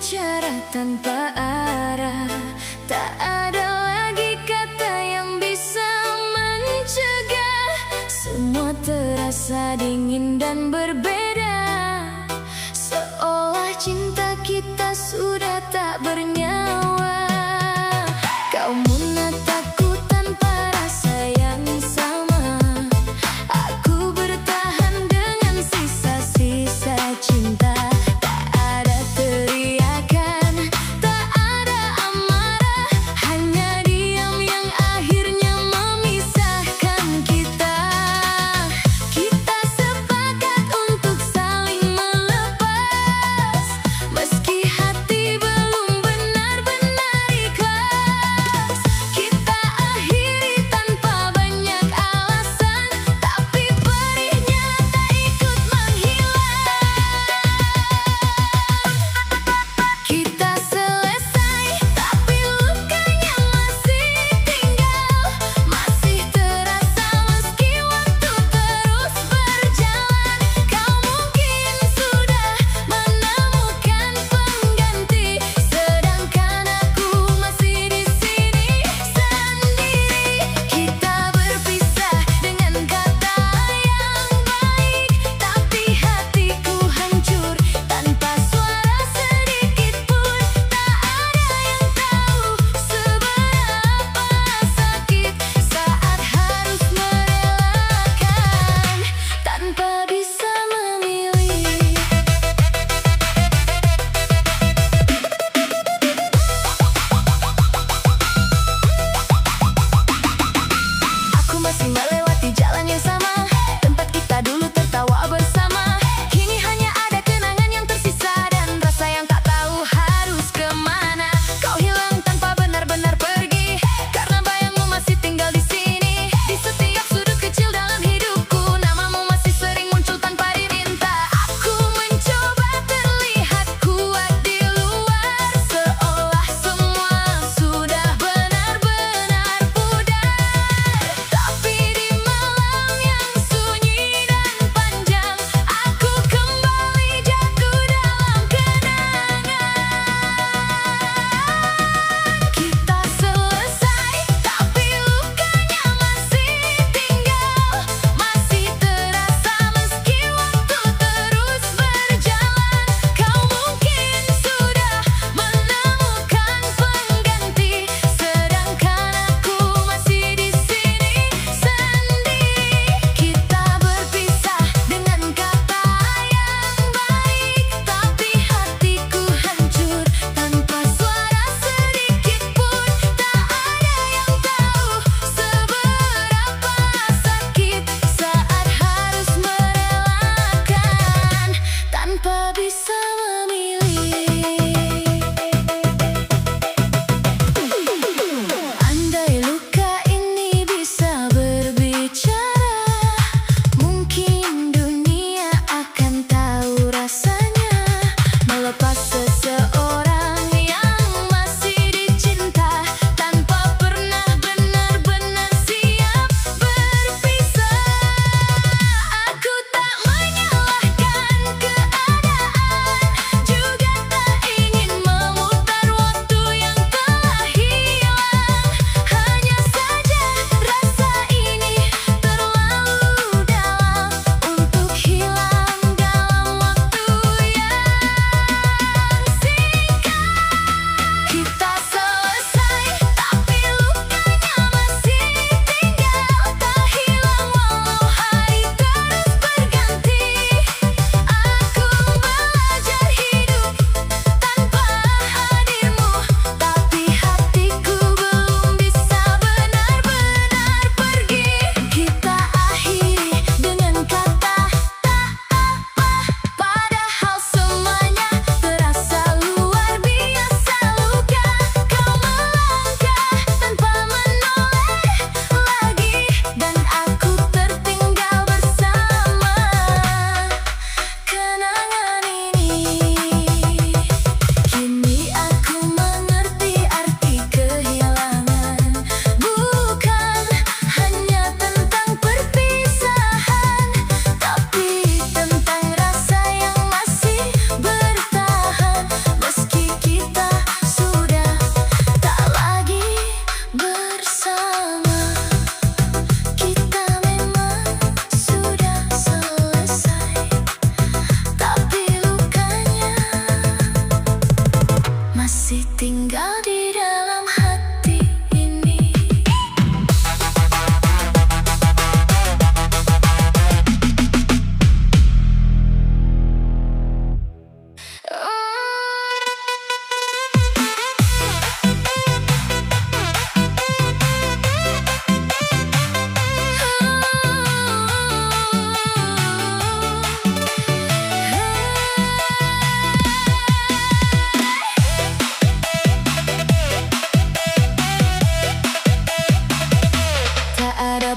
bicara tanpa arah, tak ada lagi kata yang bisa mencegah. Semua terasa dingin dan berbeda, seolah cinta kita sudah tak bernyawa. Kau menatapku tanpa rasa yang sama, aku bertahan dengan sisa-sisa cinta. Tak ada teriakan, tak ada amarah, hanya diam yang akhirnya memisahkan kita. Kita sepakat untuk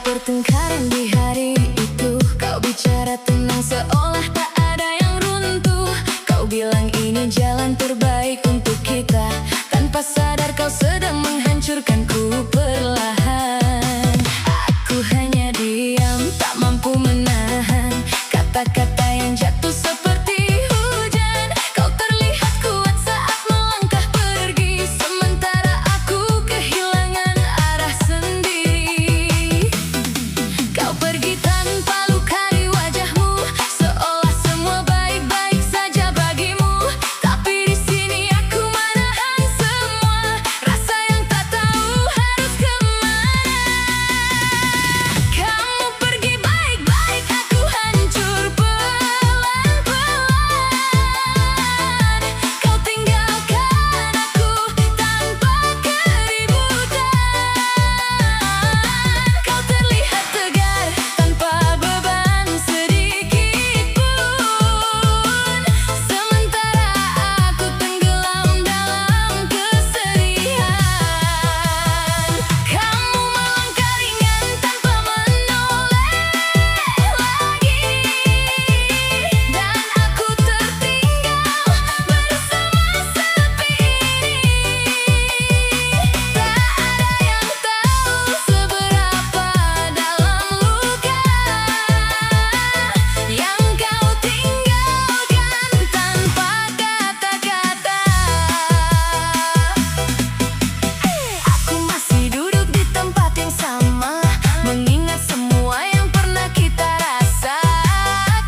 pertengkaran di hari itu. Kau bicara tenang seolah tak ada yang runtuh. Kau bilang ini jalan terbaik untuk kita. Tanpa sadar kau sedang menghancurkanku perlahan. Aku hanya diam, tak mampu menahan kata-kata yang jatuh seperti hujan. Kau terlihat kuat saat melangkah pergi, sementara aku kehilangan arah sendiri. Kau pergi tanpa luka di wajahmu, seolah semua baik-baik saja bagimu. Tapi di sini aku menahan semua rasa yang tak tahu harus kemana. Kamu pergi baik-baik, aku hancur pelan-pelan. Kau tinggalkan aku tanpa keributan. Kau terlihat tegar tanpa beban sedikit pun, sementara aku tenggelam dalam kesedihan. Kamu melangkah ringan tanpa menoleh lagi, dan aku tertinggal bersama sepi ini. Tak ada yang tahu seberapa dalam luka yang kau tinggalkan tanpa kata-kata. Aku masih duduk di tempat yang sama, mengingat semua yang pernah kita rasa.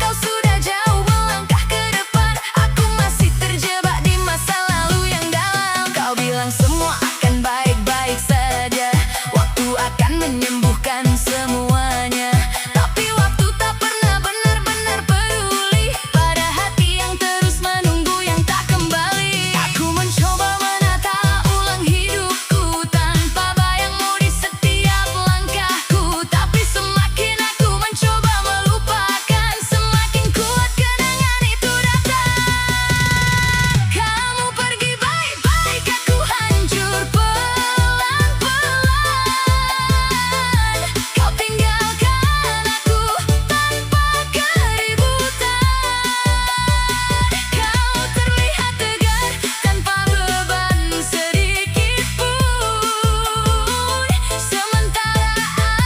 Kau sudah jauh melangkah ke depan, aku masih terjebak di masa lalu yang dalam. Kau bilang semua akan baik-baik saja, waktu akan menyembuhkan semuanya. Tapi waktu tak pernah benar-benar peduli pada hati yang terus menunggu yang tak kembali. Aku mencoba menata ulang hidupku tanpa bayangmu di setiap langkahku. Tapi semakin aku mencoba melupakan, semakin kuat kenangan itu datang. Kamu pergi baik-baik, aku hancur pelan-pelan. Kau tinggalkan aku tanpa keributan. Kau terlihat tegar tanpa beban sedikit pun, sementara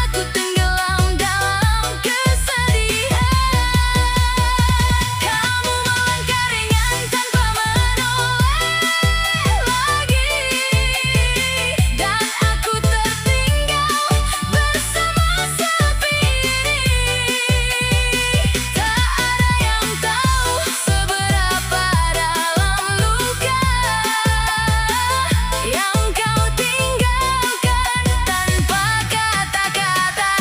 aku tenggelam dalam kesedihan. Kamu melangkah ringan tanpa menoleh lagi, dan aku tertinggal bersama sepi ini. Tak ada yang tahu seberapa dalam luka yang kau tinggalkan tanpa kata-kata.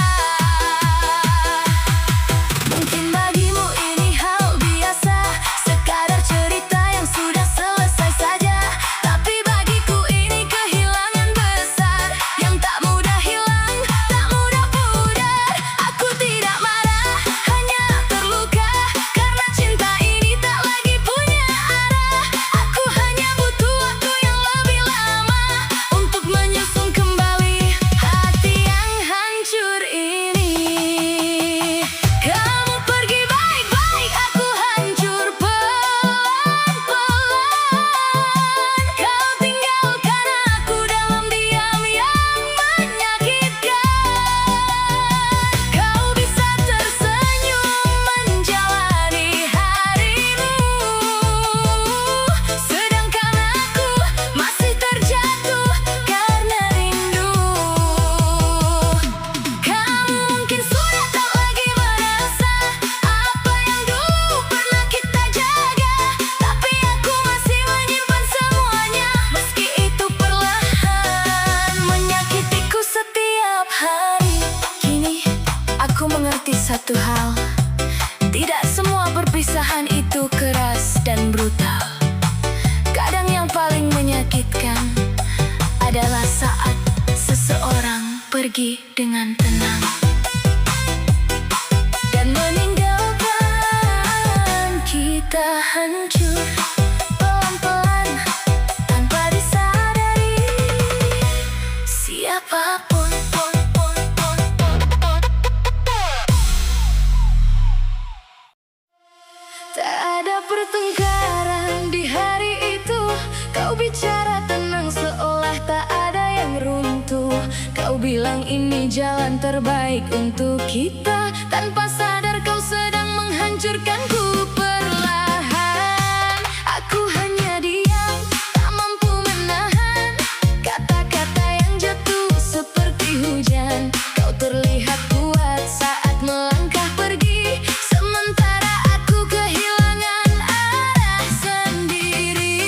Mungkin bagimu ini hal biasa, sekadar cerita yang sudah selesai saja. Tapi bagiku ini kehilangan besar yang tak mudah hilang, tak mudah pudar. Aku tidak marah, hanya terluka karena cinta ini tak lagi punya arah. Aku hanya butuh waktu yang lebih lama untuk menyusun kembali hati yang hancur ini. Kamu pergi baik-baik, aku hancur pelan-pelan. Kau tinggalkan aku dalam diam yang menyakitkan. Kau bisa tersenyum menjalani harimu, sedangkan aku masih terjatuh karena rindu. Kamu mungkin sudah tak lagi merasa apa yang dulu pernah kita jaga, tapi aku masih menyimpan semuanya, meski itu perlahan menyakitiku setiap hari. Kini aku mengerti satu hal, tidak semua perpisahan itu keras dan brutal. Kadang yang paling menyakitkan adalah saat seseorang pergi dengan tenang dan meninggalkan kita hancur pelan-pelan tanpa disadari. Siapapun Kau bilang ini jalan terbaik untuk kita. Tanpa sadar kau sedang menghancurkanku perlahan. Aku hanya diam, tak mampu menahan kata-kata yang jatuh seperti hujan. Kau terlihat kuat saat melangkah pergi, sementara aku kehilangan arah sendiri.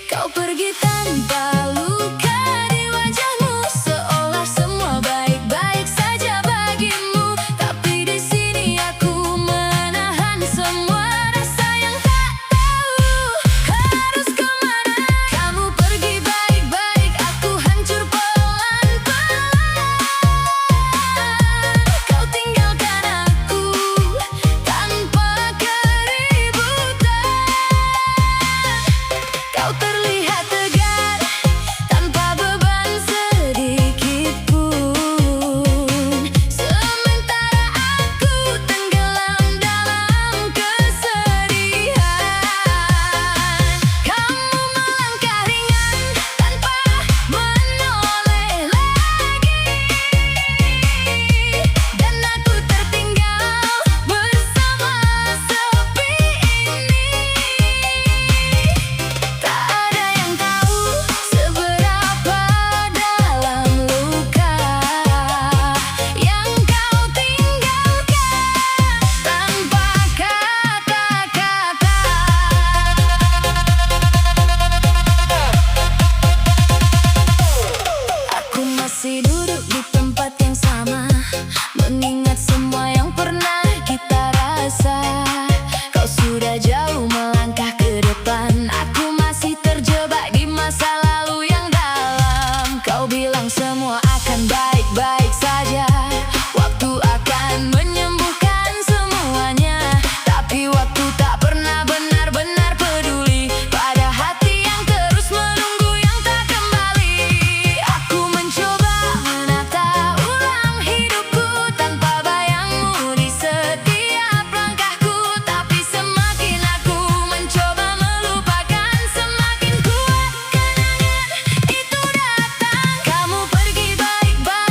Kau pergi tanpa luka di wajahmu, seolah semua baik-baik saja bagimu. Tapi di sini aku menahan semua rasa yang tak tahu harus kemana. Kamu pergi baik-baik, aku hancur pelan-pelan. Kau tinggalkan aku tanpa keributan. Kau terlihat tegar tanpa beban sedikit pun, sementara aku tenggelam dalam kesedihan. Kamu melangkah ringan tanpa menoleh lagi, dan aku tertinggal bersama sepi ini. Tak ada yang tahu seberapa dalam luka yang kau tinggalkan tanpa kata-kata. Aku masih duduk di tempat yang sama, mengingat semua yang pernah kita rasa. Kau sudah jauh melangkah ke depan, aku masih terjebak di masa lalu yang dalam. Kau bilang semua akan baik-baik saja, waktu akan menyembuhkan semuanya. Tapi waktu tak pernah benar-benar peduli pada hati yang terus menunggu yang tak kembali. Aku mencoba menata ulang hidupku tanpa bayangmu di setiap langkahku. Tapi semakin aku mencoba melupakan, semakin kuat kenangan itu datang. Kamu pergi baik-baik,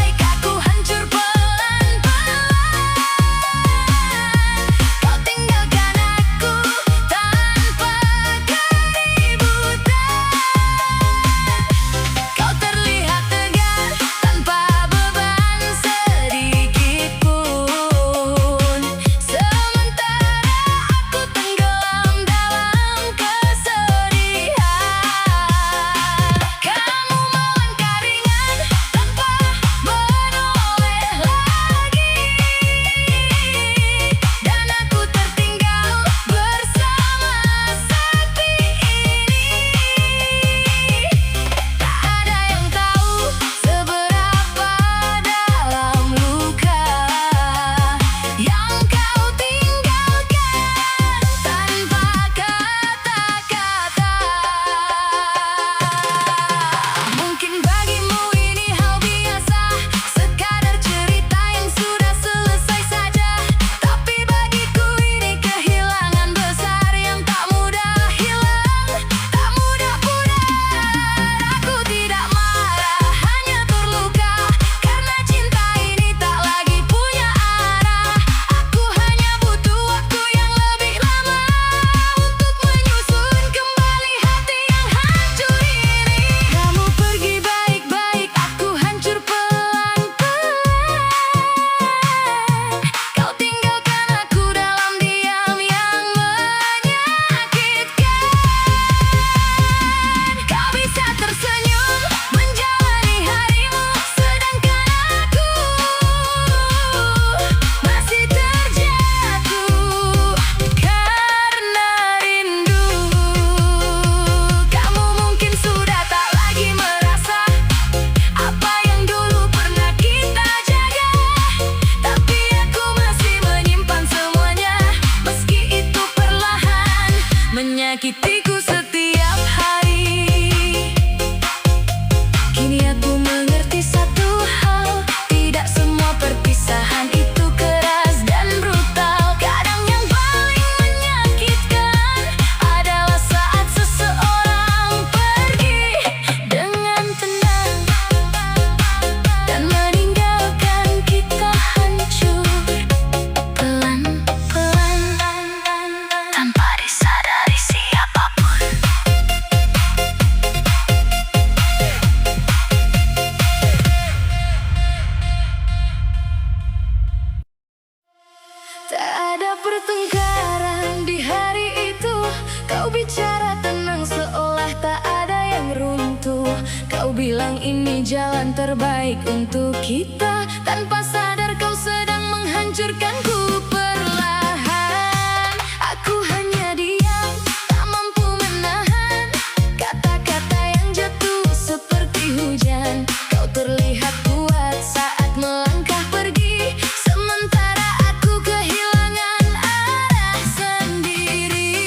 bilang ini jalan terbaik untuk kita. Tanpa sadar kau sedang menghancurkanku perlahan. Aku hanya diam, tak mampu menahan kata-kata yang jatuh seperti hujan. Kau terlihat kuat saat melangkah pergi, sementara aku kehilangan arah sendiri.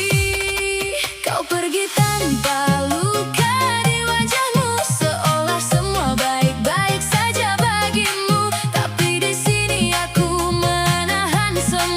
Kau pergi tanpa luka di wajahmu, seolah semua baik-baik saja bagimu. Tapi di sini aku menahan semua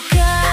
suka.